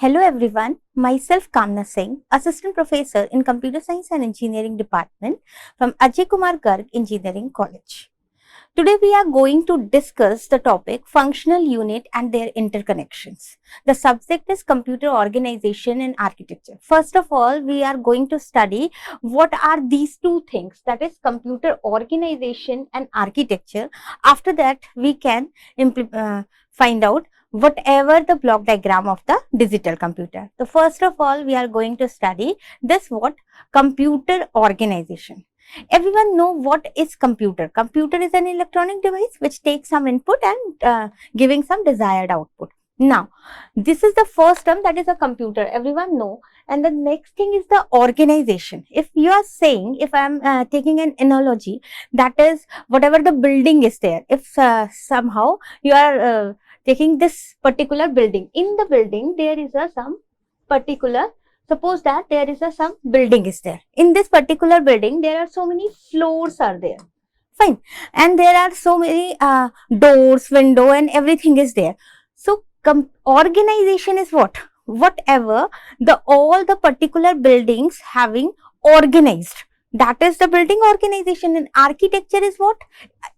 Hello everyone, myself Kamna Singh, Assistant Professor in Computer Science and Engineering Department from Ajay Kumar Garg Engineering College. Today we are going to discuss the topic functional unit and their interconnections. The subject is computer organization and architecture. First of all, we are going to study what are these two things, that is computer organization and architecture. After that, we can find out whatever the block diagram of the digital computer. So first of all, we are going to study this computer organization. Everyone know what is computer. Computer is an electronic device which takes some input and giving some desired output. Now, this is the first term, that is a computer. Everyone know. And the next thing is the organization. If you are saying, if I am taking an analogy, that is whatever the building is there. If somehow you are taking this particular building. In the building, there is some particular, suppose that there is some building is there. In this particular building, there are so many floors are there. Fine. And there are so many doors, window and everything is there. So, organization is what? Whatever all the particular buildings having organized. That is the building organization. And architecture is what?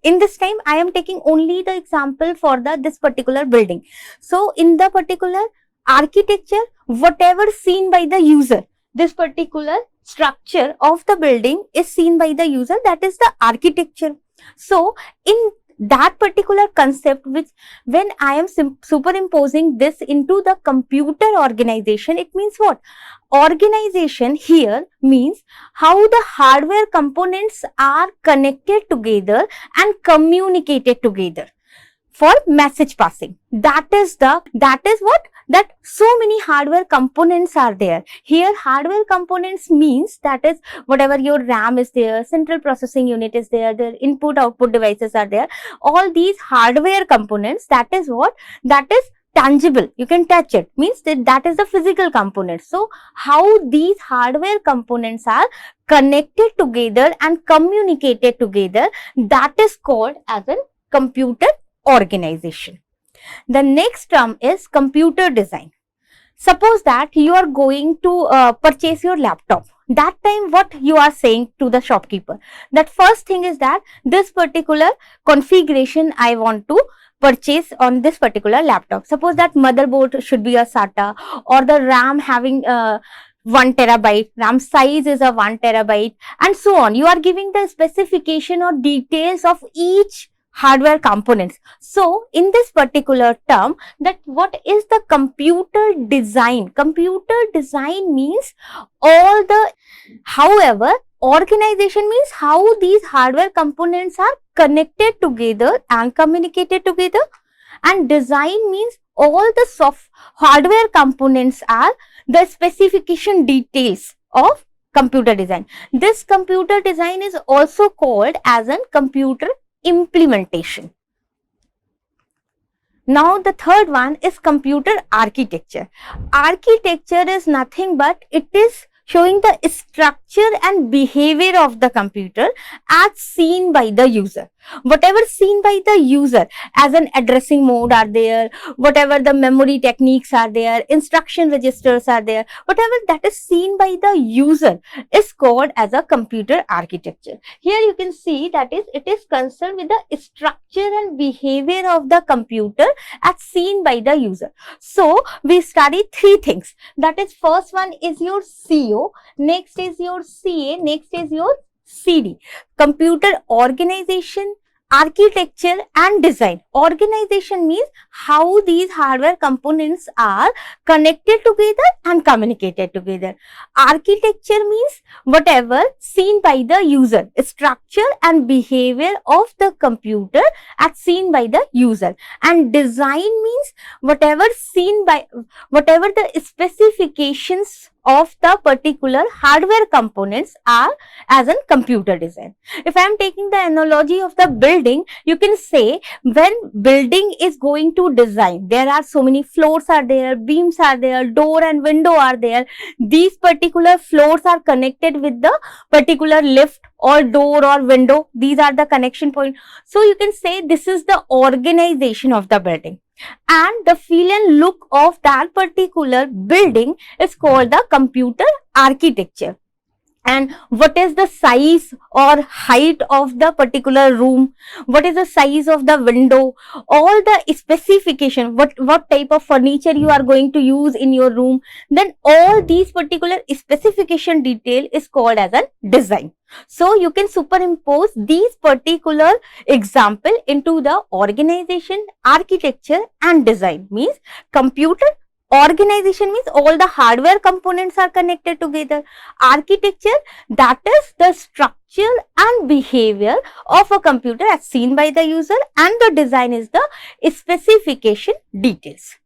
In this time, I am taking only the example for this particular building. So, in the particular architecture, whatever seen by the user, this particular structure of the building is seen by the user, that is the architecture. So, in that particular concept, which when I am superimposing this into the computer organization, it means what? Organization here means how the hardware components are connected together and communicated together for message passing. That is what? That so many hardware components are there. Here hardware components means that is whatever your RAM is there, central processing unit is there, the input output devices are there. All these hardware components, that is what? That is tangible. You can touch it. Means that is the physical component. So, how these hardware components are connected together and communicated together, that is called as a computer organization. The next term is computer design. Suppose that you are going to purchase your laptop. That time what you are saying to the shopkeeper? That first thing is that this particular configuration I want to purchase on this particular laptop. Suppose that motherboard should be a SATA or the RAM having 1 terabyte, RAM size is a 1 terabyte and so on. You are giving the specification or details of each hardware components. So, in this particular term, that what is the computer design? Computer design means however, organization means how these hardware components are connected together and communicated together, and design means all the hardware components are the specification details of computer design. This computer design is also called as a computer implementation. Now, the third one is computer architecture. Architecture is nothing but it is showing the structure and behavior of the computer as seen by the user. Whatever seen by the user as an addressing mode are there, whatever the memory techniques are there, instruction registers are there, whatever that is seen by the user is called as a computer architecture. Here you can see that it is concerned with the structure and behavior of the computer as seen by the user. So, we study three things. That is, first one is your CO, next is your CA, next is your CD. Computer organization, architecture and design. Organization means how these hardware components are connected together and communicated together. Architecture means whatever seen by the user, structure and behavior of the computer as seen by the user. And design means whatever the specifications of the particular hardware components are as a computer design. If I am taking the analogy of the building, you can say when building is going to design, there are so many floors are there, beams are there, door and window are there. These particular floors are connected with the particular lift or door or window. These are the connection point. So, you can say this is the organization of the building. and the feel and look of that particular building is called the computer architecture. And what is the size or height of the particular room, what is the size of the window, all the specification, what type of furniture you are going to use in your room, then all these particular specification detail is called as a design. So you can superimpose these particular example into the organization, architecture and design. Means computer organization means all the hardware components are connected together. Architecture, that is the structure and behavior of a computer as seen by the user, and the design is the specification details.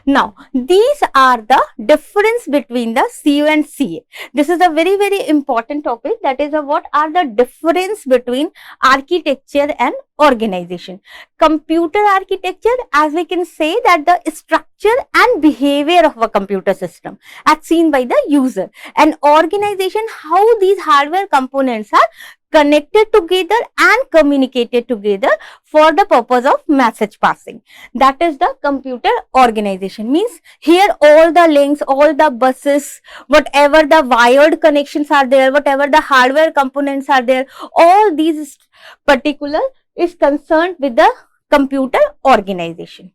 Now, these are the difference between the CU and CA. This is a very important topic, that is what are the difference between architecture and organization. Computer architecture, as we can say, that the structure and behavior of a computer system as seen by the user, and organization, how these hardware components are connected together and communicated together for the purpose of message passing. That is the computer organization. Means here all the links, all the buses, whatever the wired connections are there, whatever the hardware components are there, all these particular is concerned with the computer organization.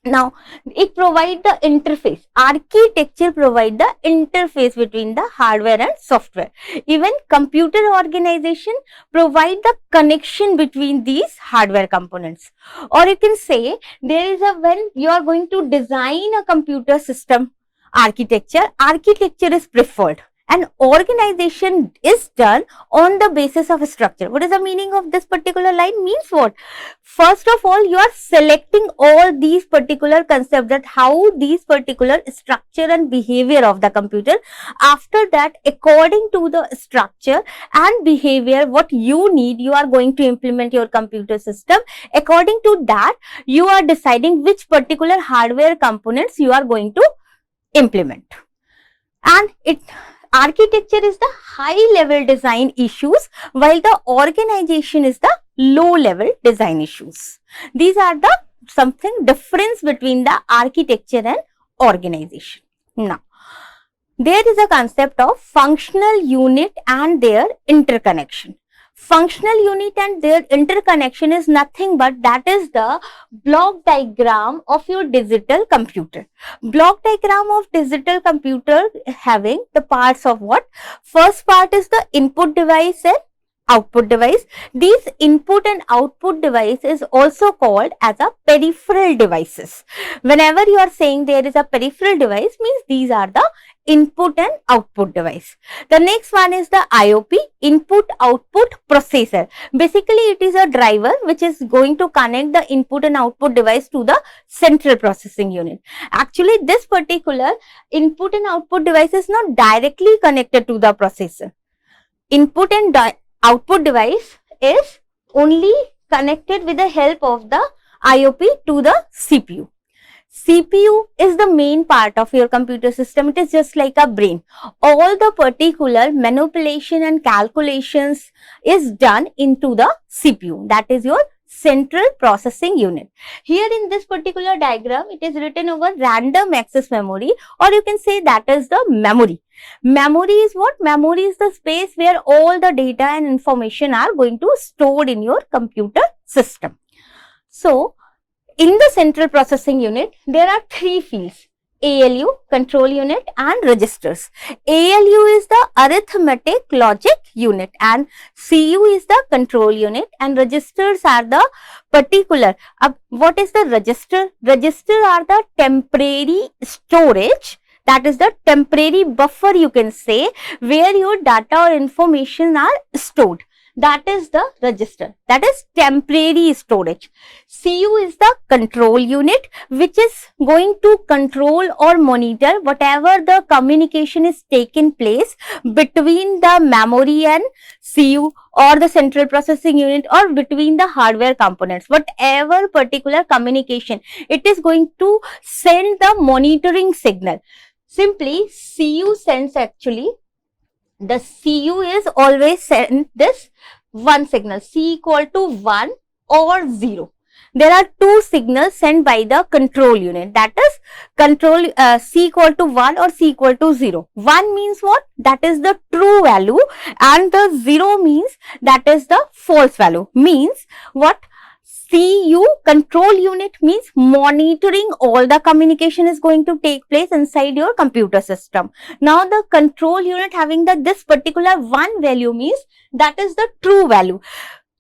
Now, it provides the interface. Architecture provides the interface between the hardware and software. Even computer organization provide the connection between these hardware components. Or you can say, there is a, when you are going to design a computer system architecture is preferred. And organization is done on the basis of a structure. What is the meaning of this particular line? Means what? First of all, you are selecting all these particular concepts, that how these particular structure and behavior of the computer. After that, according to the structure and behavior, what you need, you are going to implement your computer system. According to that, you are deciding which particular hardware components you are going to implement. And architecture is the high level design issues, while the organization is the low level design issues. These are the something difference between the architecture and organization. Now, there is a concept of functional unit and their interconnection. Functional unit and their interconnection is nothing but that is the block diagram of your digital computer. Block diagram of digital computer having the parts of what? First part is the input device and output device. These input and output device is also called as a peripheral devices. Whenever you are saying there is a peripheral device, means these are the input and output device. The next one is the IOP, input output processor. Basically, it is a driver which is going to connect the input and output device to the central processing unit. Actually, this particular input and output device is not directly connected to the processor. Input and output device is only connected with the help of the IOP to the CPU. CPU is the main part of your computer system. It is just like a brain. All the particular manipulation and calculations is done into the CPU. That is your central processing unit. Here in this particular diagram, it is written over random access memory, or you can say that is the memory. Memory is what? Memory is the space where all the data and information are going to stored in your computer system. So, in the central processing unit, there are three fields: ALU, control unit, and registers. ALU is the arithmetic logic unit, and CU is the control unit, and registers are the particular. What is the register? Register are the temporary storage. That is the temporary buffer, you can say, where your data or information are stored. That is the register. That is temporary storage. CU is the control unit, which is going to control or monitor whatever the communication is taking place between the memory and CU or the central processing unit, or between the hardware components. Whatever particular communication, it is going to send the monitoring signal. Simply, CU sends actually, the CU is always send this one signal, C equal to 1 or 0. there are two signals sent by the control unit, that is control C equal to 1 or C equal to 0. 1 means what? That is the true value, and the 0 means that is the false value. Means what? CU, control unit, means monitoring all the communication is going to take place inside your computer system. Now the control unit having this particular 1 value means that is the true value.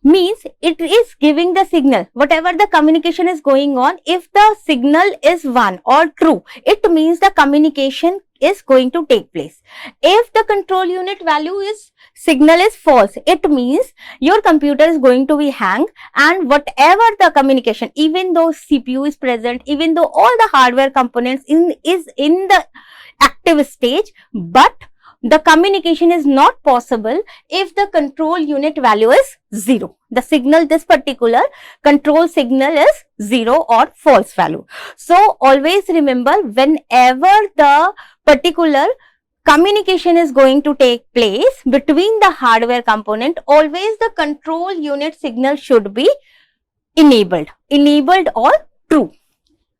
Means it is giving the signal, whatever the communication is going on, if the signal is 1 or true, it means the communication is going to take place. If the control unit value is signal is false, it means your computer is going to be hang, and whatever the communication, even though CPU is present, even though all the hardware components is in the active stage, but the communication is not possible if the control unit value is 0. The signal, this particular control signal is 0 or false value. So always remember, whenever the particular communication is going to take place between the hardware component, always the control unit signal should be enabled or true.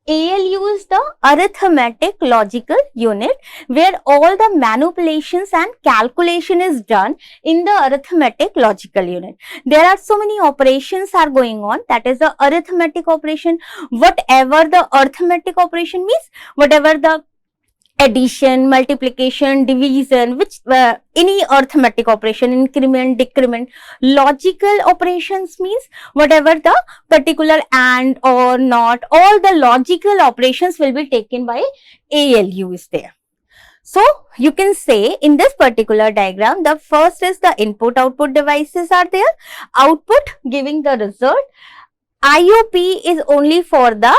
ALU is the arithmetic logical unit, where all the manipulations and calculation is done in the arithmetic logical unit. There are so many operations are going on, that is the arithmetic operation. Whatever the arithmetic operation means, whatever the addition, multiplication, division, which any arithmetic operation, increment, decrement. Logical operations means whatever the particular and or not, all the logical operations will be taken by ALU is there. So you can say in this particular diagram, the first is the input output devices are there, output giving the result. IOP is only for the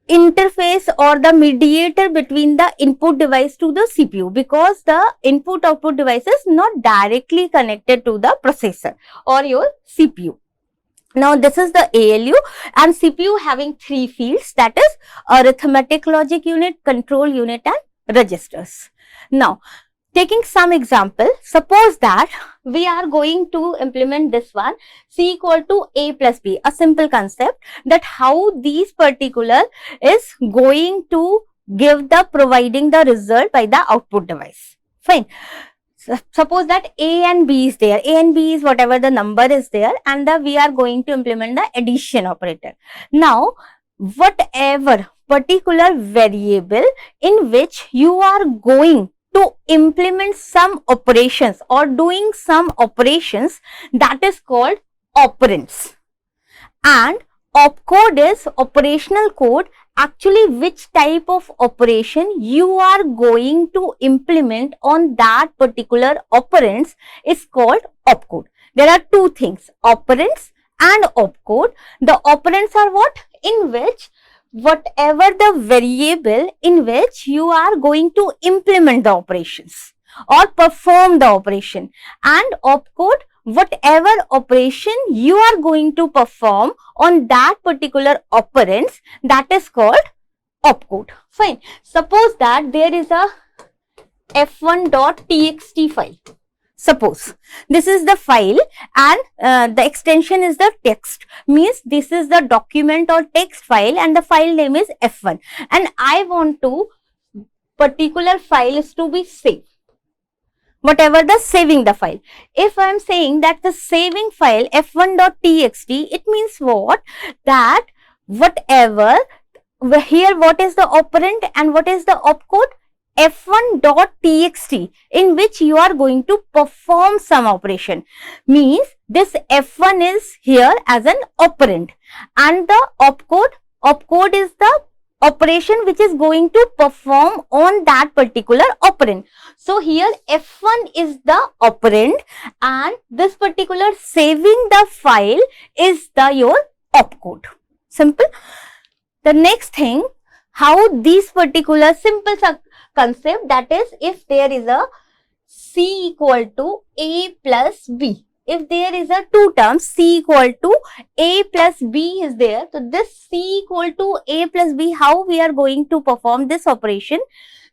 interface or the mediator between the input device to the CPU, because the input output device is not directly connected to the processor or your CPU. Now this is the ALU, and CPU having 3 fields, that is arithmetic logic unit, control unit and registers. Now taking some example, suppose that we are going to implement this one, C equal to A plus B, a simple concept that how these particular is going to give the providing the result by the output device. Fine. So, suppose that A and B is there, A and B is whatever the number is there, and we are going to implement the addition operator. Now whatever particular variable in which you are going to implement some operations or doing some operations, that is called operands, and opcode is operational code, actually which type of operation you are going to implement on that particular operands is called opcode. There are two things, operands and opcode. The operands are what? In which whatever the variable in which you are going to implement the operations or perform the operation, and opcode whatever operation you are going to perform on that particular operands, that is called opcode. Fine. Suppose that there is a f1.txt file. Suppose this is the file and the extension is the text, means this is the document or text file and the file name is f1, and I want to particular file is to be saved, whatever the saving the file. If I am saying that the saving file f1.txt, it means what? That whatever here, what is the operand and what is the opcode? f1.txt, in which you are going to perform some operation, means this f1 is here as an operand, and the opcode is the operation which is going to perform on that particular operand. So here f1 is the operand and this particular saving the file is your opcode. Simple. The next thing, how these particular simple concept, that is if there is a C equal to A plus B. If there is a two terms C equal to A plus B is there, so this C equal to A plus B, how we are going to perform this operation?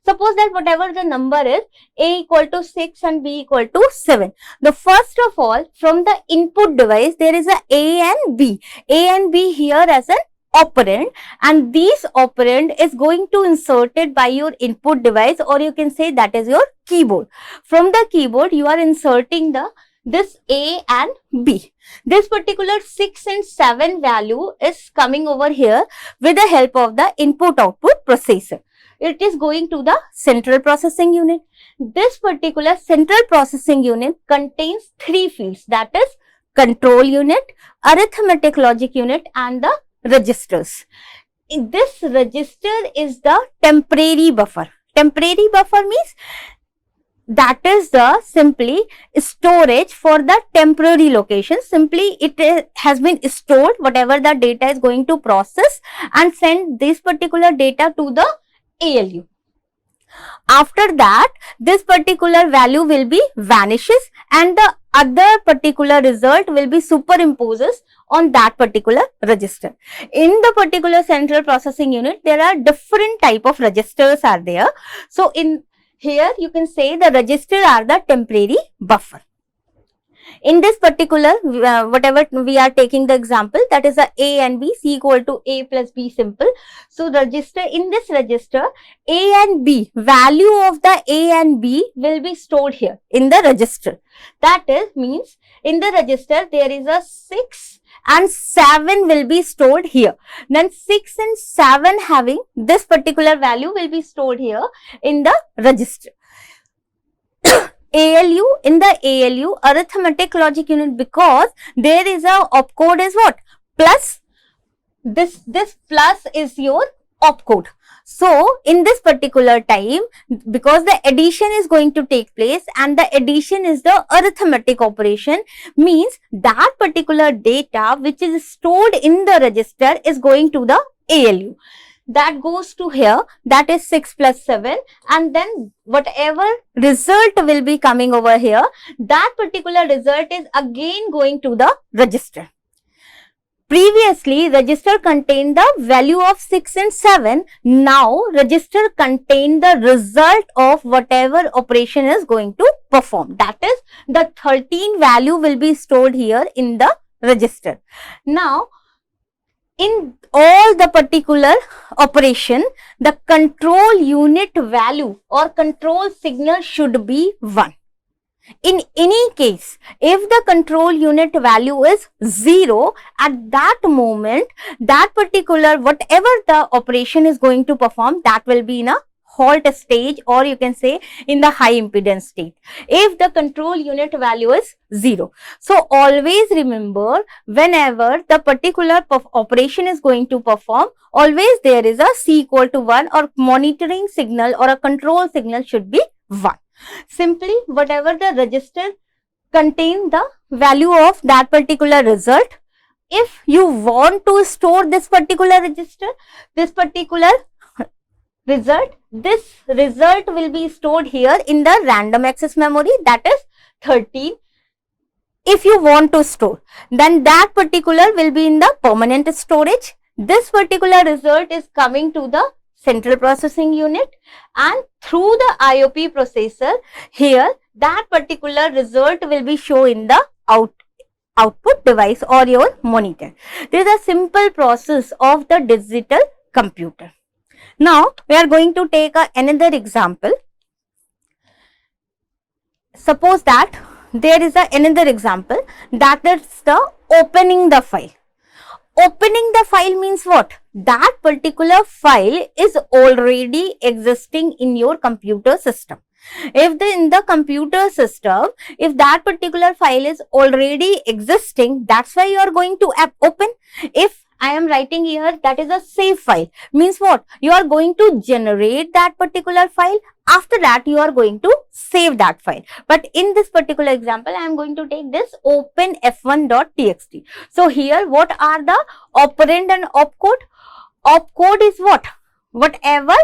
Suppose that whatever the number is, A equal to 6 and B equal to 7. The first of all, from the input device, there is a A and B. A and B here as an operand, and this operand is going to inserted by your input device, or you can say that is your keyboard. From the keyboard, you are inserting this A and B. This particular 6 and 7 value is coming over here with the help of the input-output processor. It is going to the central processing unit. This particular central processing unit contains 3 fields, that is control unit, arithmetic logic unit and the registers. This register is the temporary buffer. Temporary buffer means that is the simply storage for the temporary location. Simply it has been stored whatever the data is going to process and send this particular data to the ALU. After that, this particular value will be vanishes and the other particular result will be superimposes on that particular register. In the particular central processing unit, there are different type of registers are there. So in here you can say the register are the temporary buffer. In this particular, whatever we are taking the example, that is a A and B, C equal to A plus B simple. So register, in this register, A and B, value of the A and B will be stored here in the register. That is means in the register there is a 6 and 7 will be stored here. Then 6 and 7 having this particular value will be stored here in the register. ALU, in the ALU, arithmetic logic unit, because there is a opcode is what? Plus, this plus is your opcode. So, in this particular time, because the addition is going to take place and the addition is the arithmetic operation, means that particular data which is stored in the register is going to the ALU. That goes to here, that is 6 plus 7, and then whatever result will be coming over here, that particular result is again going to the register. Previously, register contained the value of 6 and 7. Now, register contain the result of whatever operation is going to perform. That is, the 13 value will be stored here in the register. Now, in all the particular operation, the control unit value or control signal should be 1. In any case, if the control unit value is 0, at that moment, that particular whatever the operation is going to perform, that will be in a halt stage, or you can say in the high impedance state, if the control unit value is 0. So, always remember, whenever the particular operation is going to perform, always there is a C equal to 1 or monitoring signal or a control signal should be 1. Simply, whatever the register contain the value of that particular result, if you want to store this particular register, this particular result, this result will be stored here in the random access memory, that is 13. If you want to store, then that particular will be in the permanent storage. This particular result is coming to the central processing unit, and through the IOP processor, here that particular result will be shown in the output device or your monitor. This is a simple process of the digital computer. Now, we are going to take another example. Suppose that there is another example, that is the opening the file. Opening the file means what? That particular file is already existing in your computer system. If in the computer system, if that particular file is already existing, that's why you are going to open. If I am writing here, that is a save file, means what? You are going to generate that particular file. After that, you are going to save that file. But in this particular example, I am going to take this open f1.txt. So here, what are the operand and opcode? Opcode is what? Whatever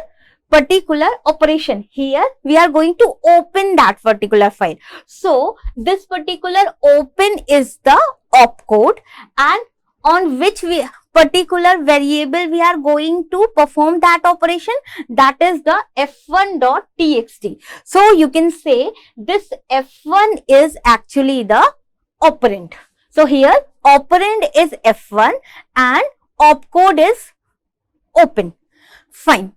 particular operation. Here, we are going to open that particular file. So, this particular open is the opcode, and on which particular variable we are going to perform that operation, that is the f1.txt. So you can say this f1 is actually the operand. So here operand is f1 and opcode is open. Fine.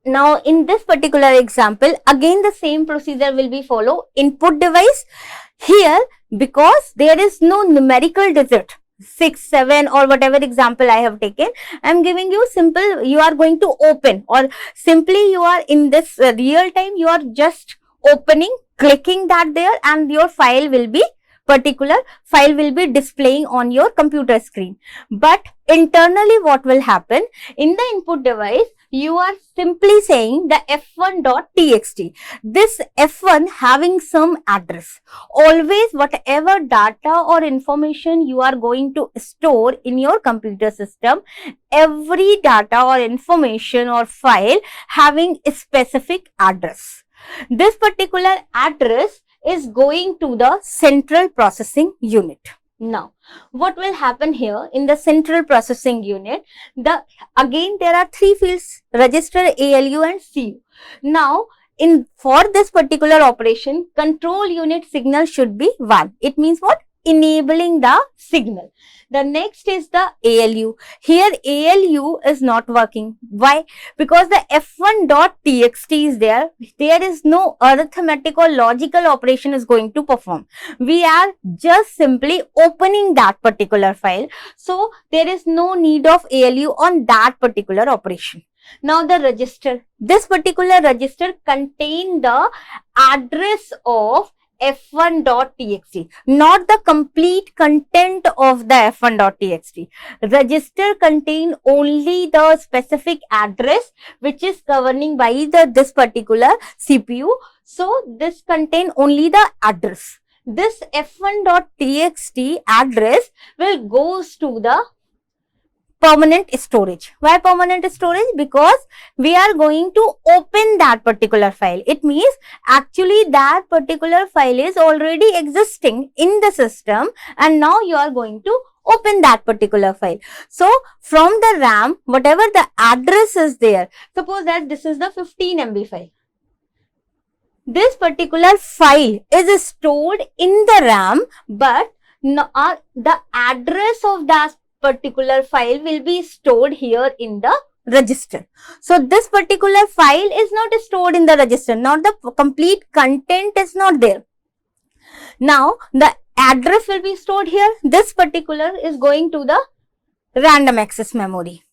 Now in this particular example, again the same procedure will be followed. Input device, here because there is no numerical digit 6, 7 or whatever example I have taken, I am giving you simple, you are going to open, or simply you are in this real time, you are just opening, clicking that there, and your file will be, particular file will be displaying on your computer screen. But internally what will happen, in the input device, you are simply saying the f1.txt. This f1 having some address. Always whatever data or information you are going to store in your computer system, every data or information or file having a specific address. This particular address is going to the central processing unit. Now, what will happen here in the central processing unit? Again there are three fields: register, ALU and CU. Now, for this particular operation, control unit signal should be 1. It means what? Enabling the signal. The next is the ALU. Here ALU is not working. Why? Because the f1.txt is there. There is no arithmetic or logical operation is going to perform. We are just simply opening that particular file. So there is no need of ALU on that particular operation. Now the register. This particular register contain the address of f1.txt, not the complete content of the f1.txt. Register contain only the specific address which is governing by this particular CPU. So this contain only the address. This f1.txt address will goes to the permanent storage. Why permanent storage? Because we are going to open that particular file. It means actually that particular file is already existing in the system and now you are going to open that particular file. So from the RAM, whatever the address is there, suppose that this is the 15 MB file. This particular file is stored in the RAM, but the address of that particular file will be stored here in the register. So this particular file is not stored in the register, not the complete content is not there. Now the address will be stored here. This particular is going to the random access memory.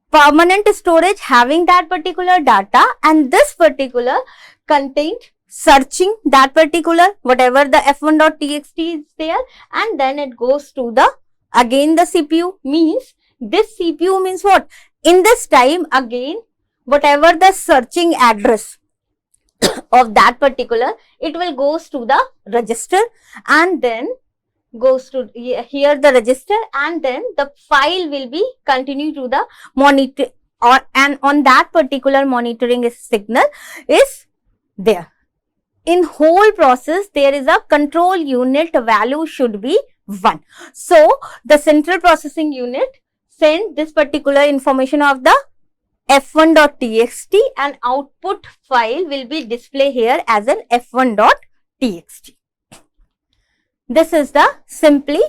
Permanent storage having that particular data, and this particular content searching that particular whatever the f1.txt is there, and then it goes to the again the CPU. Means this CPU means what? In this time again whatever the searching address of that particular, it will goes to the register and then goes to here the register, and then the file will be continue to the monitor, and on that particular monitoring signal is there. In whole process there is a control unit value should be 1. So the central processing unit send this particular information of the f1.txt and output file will be displayed here as an f1.txt. This is the simply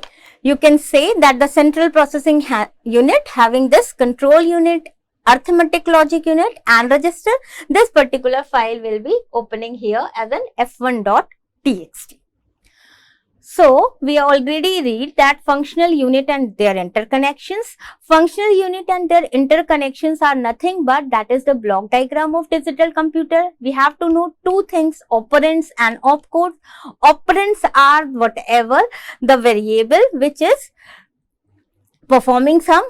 you can say that the central processing unit having this control unit, arithmetic logic unit and register, this particular file will be opening here as an f1.txt. So we already read that functional unit and their interconnections. Functional unit and their interconnections are nothing but that is the block diagram of digital computer. We have to know two things: operands and opcodes. Operands are whatever the variable which is performing some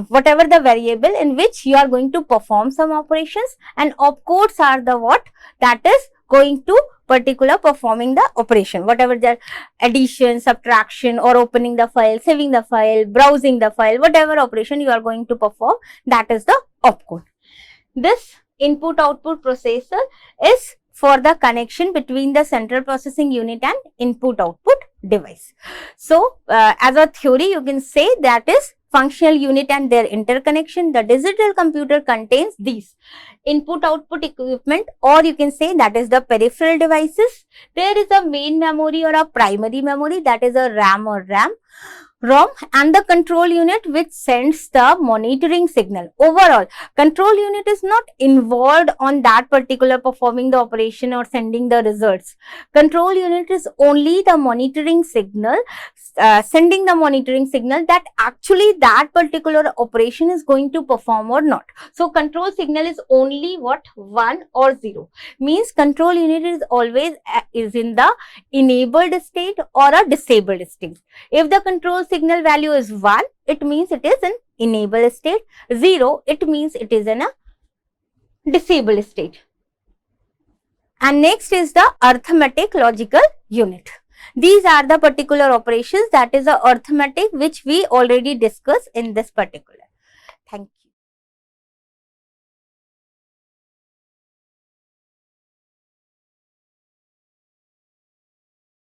whatever the variable in which you are going to perform some operations, and opcodes are the what that is going to particular performing the operation, whatever the addition, subtraction or opening the file, saving the file, browsing the file, whatever operation you are going to perform, that is the opcode. This input output processor is for the connection between the central processing unit and input output device. So as a theory you can say that is functional unit and their interconnection. The digital computer contains these input output equipment, or you can say that is the peripheral devices. There is a main memory or a primary memory, that is a RAM or ROM, and the control unit which sends the monitoring signal. Overall, control unit is not involved on that particular performing the operation or sending the results. Control unit is only the monitoring signal, sending the monitoring signal that actually that particular operation is going to perform or not. So control signal is only what, 1 or 0, means control unit is always is in the enabled state or a disabled state. If the control signal value is 1, it means it is in enabled state. 0, it means it is in a disabled state. And next is the arithmetic logical unit. These are the particular operations, that is the arithmetic which we already discussed in this particular. Thank you.